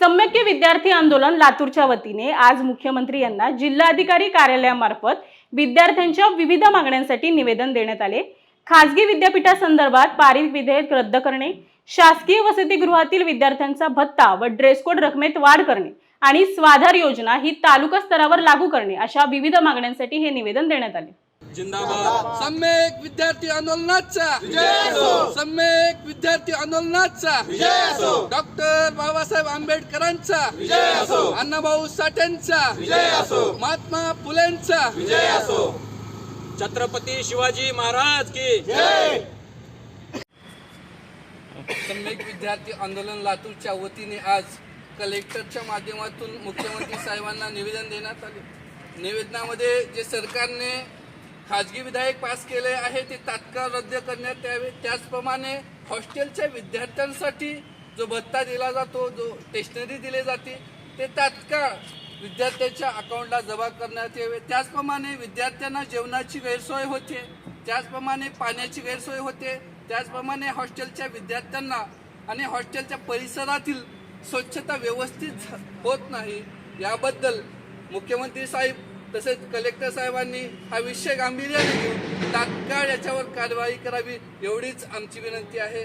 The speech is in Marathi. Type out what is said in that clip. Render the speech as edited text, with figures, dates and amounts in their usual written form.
सम्यक्य विद्यार्थी आंदोलन लातूरच्या वतीने आज मुख्यमंत्री यांना जिल्हाधिकारी कार्यालयामार्फत विद्यार्थ्यांच्या विविध मागण्यांसाठी निवेदन देण्यात आले। खासगी विद्यापीठासंदर्भात पारित विधेयक रद्द करणे, शासकीय वसतिगृहातील विद्यार्थ्यांचा भत्ता व ड्रेस कोड रकमेत वाढ करणे आणि स्वाधार योजना ही तालुका स्तरावर लागू करणे अशा विविध मागण्यांसाठी हे निवेदन देण्यात आले। जिंदाबाद सम्यक विद्यार्थी आंदोलनाचा विजय असो। सम्यक विद्यार्थी आंदोलनाचा विजय असो। डॉक्टर बाबासाहेब आंबेडकरांचा विजय असो। अण्णाभाऊ साठेंचा विजय असो। महात्मा फुलेंचा विजय असो। छत्रपती शिवाजी महाराज की जय। सम्यक विद्यार्थी आंदोलन लातूरच्या वतीने आज कलेक्टरच्या माध्यमातून मुख्यमंत्री साहेबांना निवेदन देण्यात आले। निवेदनामध्ये जे सरकारने खाजगी विधेयक पास केले आहे ते तात्काळ रद्द करण्यात यावे। त्याचप्रमाणे हॉस्टेलच्या विद्यार्थ्यांसाठी जो भत्ता दिला जातो, जो स्टेशनरी दिले जाते, ते तात्काळ विद्यार्थ्यांच्या अकाउंटला जमा करण्यात यावे। त्याचप्रमाणे विद्यार्थ्यांना जेवणाची गैरसोय होते, त्याचप्रमाणे पाण्याची गैरसोय होते, त्याचप्रमाणे हॉस्टेलच्या विद्यार्थ्यांना आणि हॉस्टेलच्या परिसरातील स्वच्छता व्यवस्थित होत नाही। याबद्दल मुख्यमंत्री साहेब तसेच कलेक्टर साहेबांनी हा विषय गांभीर्याने घेऊन तात्काळ याच्यावर कारवाई करावी एवढीच आमची विनंती आहे।